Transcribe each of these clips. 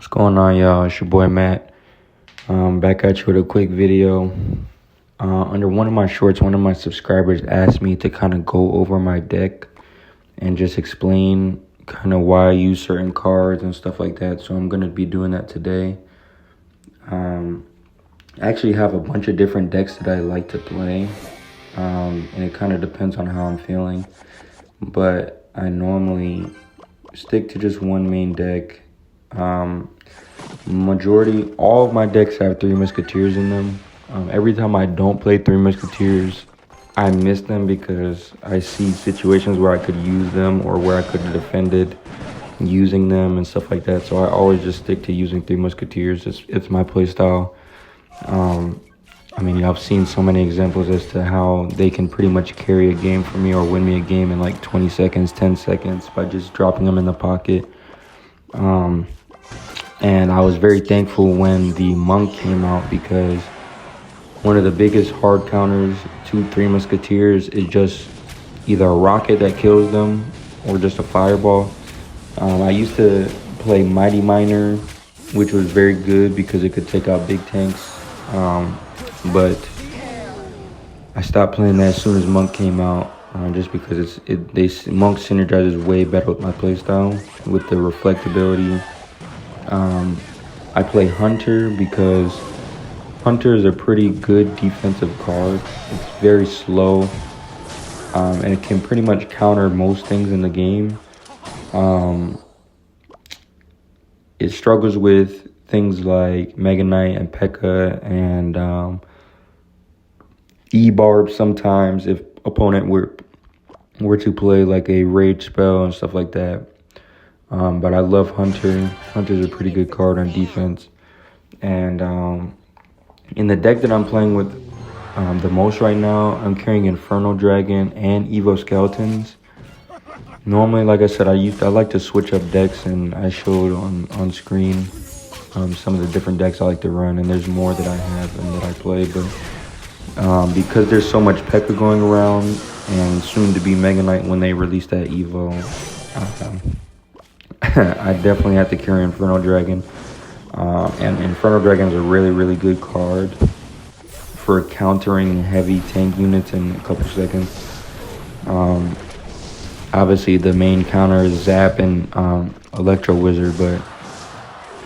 What's going on, y'all? It's your boy Matt. Back at you with a quick video. Under one of my shorts, one of my subscribers asked me to kind of go over my deck and just explain kind of why I use certain cards and stuff like that. So I'm going to be doing that today. I actually have a bunch of different decks that I like to play. And it kind of depends on how I'm feeling. But I normally stick to just one main deck. All of my decks have Three Musketeers in them. Every time I don't play Three Musketeers, I miss them because I see situations where I could use them or where I could have defended using them and stuff like that. So I always just stick to using Three Musketeers. It's my play style. I've seen so many examples as to how they can pretty much carry a game for me or win me a game in like 20 seconds, 10 seconds by just dropping them in the pocket. And I was very thankful when the Monk came out because one of the biggest hard counters to Three Musketeers is just either a rocket that kills them or just a fireball. I used to play Mighty Miner, which was very good because it could take out big tanks. But I stopped playing that as soon as Monk came out, just because Monk synergizes way better with my playstyle with the reflectability. I play Hunter because Hunter is a pretty good defensive card. It's very slow, and it can pretty much counter most things in the game. It struggles with things like Mega Knight and P.E.K.K.A. and E-Barb sometimes if opponent were to play like a rage spell and stuff like that. But I love Hunter. Hunter's a pretty good card on defense. And in the deck that I'm playing with the most right now, I'm carrying Inferno Dragon and Evo Skeletons. Normally, like I said, I like to switch up decks, and I showed on screen some of the different decks I like to run, and there's more that I have and that I play. But because there's so much P.E.K.K.A. going around, and soon to be Mega Knight when they release that Evo, I definitely have to carry Inferno Dragon. And Inferno Dragon is a really, really good card for countering heavy tank units in a couple seconds. Obviously, the main counter is Zap and Electro Wizard, but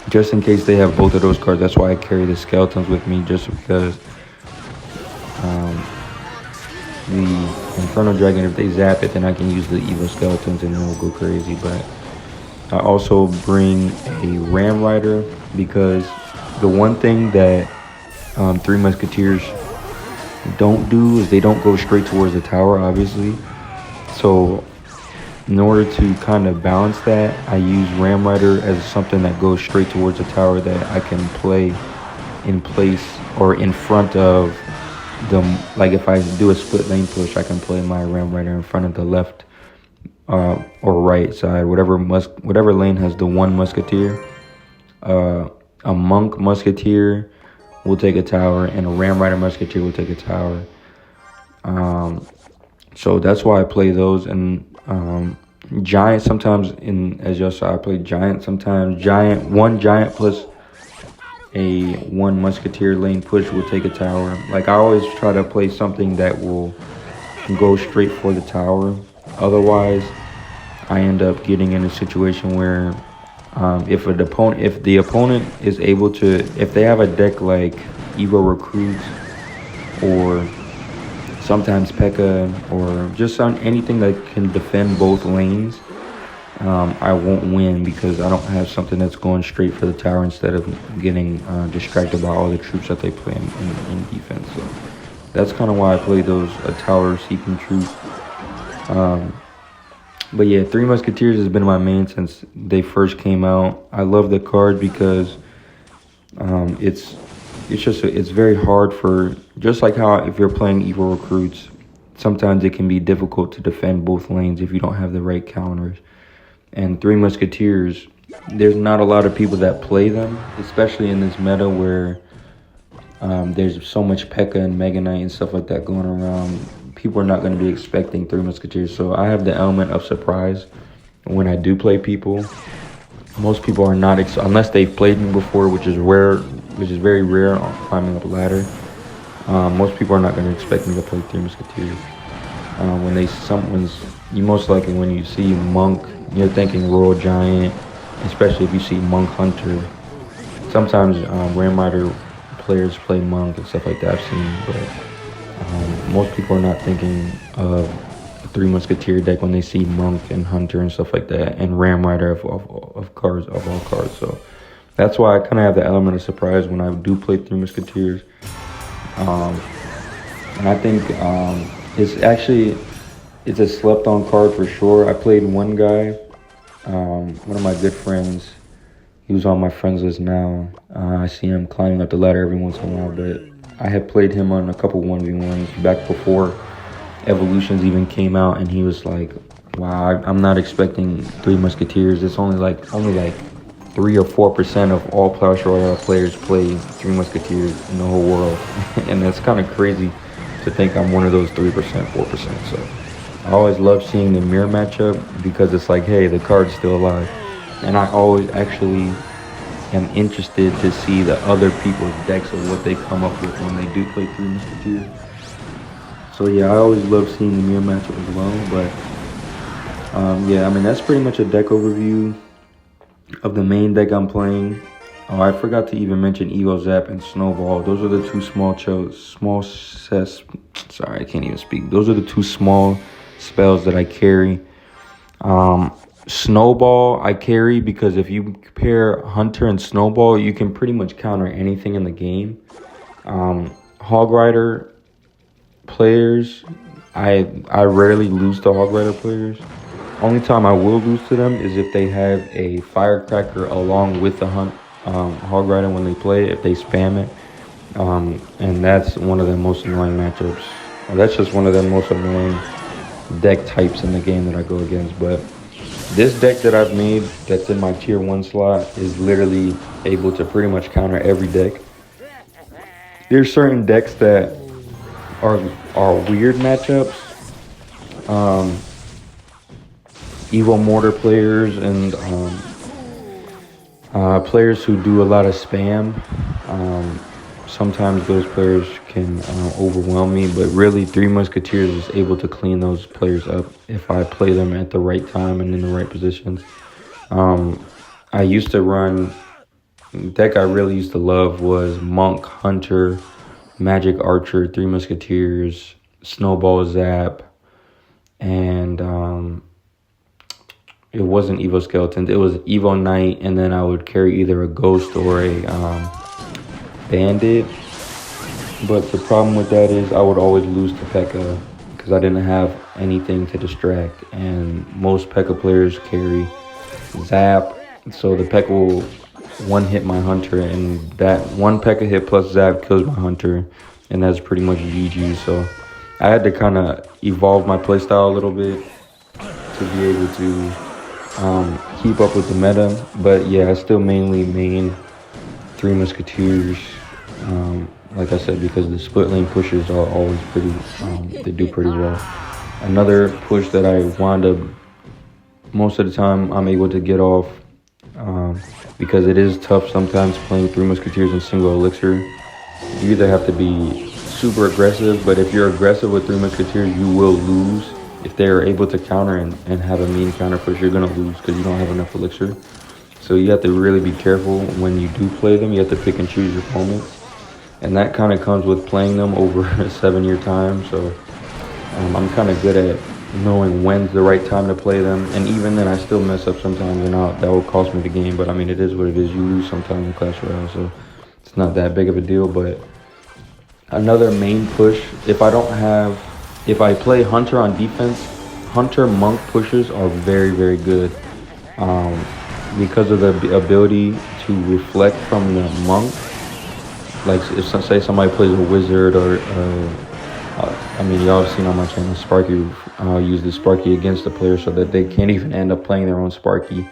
just in case they have both of those cards, that's why I carry the Skeletons with me, just because the Inferno Dragon, if they zap it, then I can use the Evo Skeletons and it will go crazy. But I also bring a Ram Rider because the one thing that Three Musketeers don't do is they don't go straight towards the tower, obviously. So in order to kind of balance that, I use Ram Rider as something that goes straight towards the tower that I can play in place or in front of them. Like if I do a split lane push, I can play my Ram Rider in front of the left or right side, whatever lane has the one Musketeer. A Monk Musketeer will take a tower, and a Ram Rider Musketeer will take a tower. So that's why I play those. And Giant sometimes, as y'all saw, I play Giant sometimes. One Giant plus a one Musketeer lane push will take a tower. Like I always try to play something that will go straight for the tower. Otherwise, I end up getting in a situation where if the opponent is able to, if they have a deck like Evo Recruits or sometimes P.E.K.K.A. or just anything that can defend both lanes, I won't win because I don't have something that's going straight for the tower instead of getting distracted by all the troops that they play in defense. So that's kind of why I play those tower seeking troops. But yeah, Three Musketeers has been my main since they first came out. I love the card because it's very hard for, just like how if you're playing Evo Recruits, sometimes it can be difficult to defend both lanes if you don't have the right counters. And Three Musketeers, there's not a lot of people that play them, especially in this meta where there's so much P.E.K.K.A. and Mega Knight and stuff like that going around. People are not going to be expecting Three Musketeers. So I have the element of surprise when I do play people. Most people are not, unless they've played me before, which is rare, which is very rare on climbing up a ladder. Most people are not going to expect me to play Three Musketeers. You most likely when you see Monk, you're thinking Royal Giant, especially if you see Monk Hunter. Sometimes Ram Rider players play Monk and stuff like that I've seen, but most people are not thinking of Three Musketeer deck when they see Monk and Hunter and stuff like that, and Ram Rider of cards, of all cards. So that's why I kind of have the element of surprise when I do play Three Musketeers. And I think it's a slept-on card for sure. I played one guy, one of my good friends. He was on my friends list now. I see him climbing up the ladder every once in a while, but I had played him on a couple 1v1s back before Evolutions even came out, and he was like, wow, I'm not expecting Three Musketeers. It's only like 3 or 4% of all Clash Royale players play Three Musketeers in the whole world. And that's kind of crazy to think I'm one of those 3%, 4%. So I always love seeing the mirror matchup because it's like, hey, the card's still alive. And I always actually am interested to see the other people's decks of what they come up with when they do play Three Musketeers. So yeah, I always love seeing the mirror matchup as well. But yeah, I mean, that's pretty much a deck overview of the main deck I'm playing. Oh, I forgot to even mention Evo Zap and Snowball. Those are the two sorry, I can't even speak. Those are the two small spells that I carry. Snowball I carry because if you pair Hunter and Snowball, you can pretty much counter anything in the game. Hog Rider players, I rarely lose to Hog Rider players. Only time I will lose to them is if they have a Firecracker along with the Hog Rider when they play it, if they spam it. And that's one of the most annoying matchups. That's just one of the most annoying deck types in the game that I go against. But this deck that I've made that's in my tier 1 slot is literally able to pretty much counter every deck. There's certain decks that are weird matchups. Evo Mortar players and players who do a lot of spam. Sometimes those players can overwhelm me, but really Three Musketeers is able to clean those players up if I play them at the right time and in the right positions. I used to run, the deck I really used to love was Monk, Hunter, Magic Archer, Three Musketeers, Snowball Zap, and it wasn't Evo Skeletons, it was Evo Knight, and then I would carry either a Ghost or a Bandit. But the problem with that is I would always lose to P.E.K.K.A. because I didn't have anything to distract, and most P.E.K.K.A. players carry Zap, so the P.E.K.K.A. will one-hit my Hunter, and that one P.E.K.K.A. hit plus Zap kills my Hunter, and that's pretty much GG. So I had to kind of evolve my playstyle a little bit to be able to keep up with the meta. But yeah, I still mainly main Three Musketeers, like I said, because the split lane pushes are always pretty, they do pretty well. Another push that I wind up, most of the time I'm able to get off, because it is tough sometimes playing Three Musketeers in single elixir. You either have to be super aggressive, but if you're aggressive with Three Musketeers, you will lose. If they're able to counter and have a mean counter push, you're going to lose because you don't have enough elixir. So you have to really be careful when you do play them. You have to pick and choose your opponents. And that kind of comes with playing them over a 7-year time. So I'm kind of good at knowing when's the right time to play them. And even then, I still mess up sometimes, and that will cost me the game. But I mean, it is what it is. You lose sometimes in Clash Royale, so it's not that big of a deal. But another main push, if I play Hunter on defense, Hunter Monk pushes are very, very good. Because of the ability to reflect from the Monk. Like if say somebody plays a Wizard or I mean, y'all have seen on my channel Sparky use the Sparky against the player so that they can't even end up playing their own Sparky.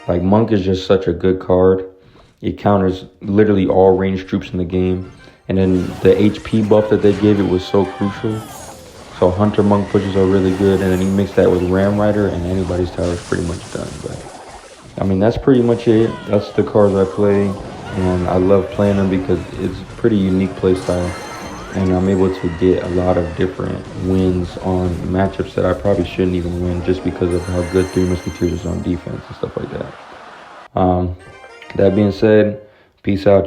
Like Monk is just such a good card. It counters literally all ranged troops in the game, and then the HP buff that they gave it was so crucial. So Hunter Monk pushes are really good, and then you mix that with Ram Rider and anybody's tower is pretty much done. But I mean, that's pretty much it. That's the cards I play, and I love playing them because it's a pretty unique play style, and I'm able to get a lot of different wins on matchups that I probably shouldn't even win just because of how good Three Musketeers is on defense and stuff like that. That being said, peace out.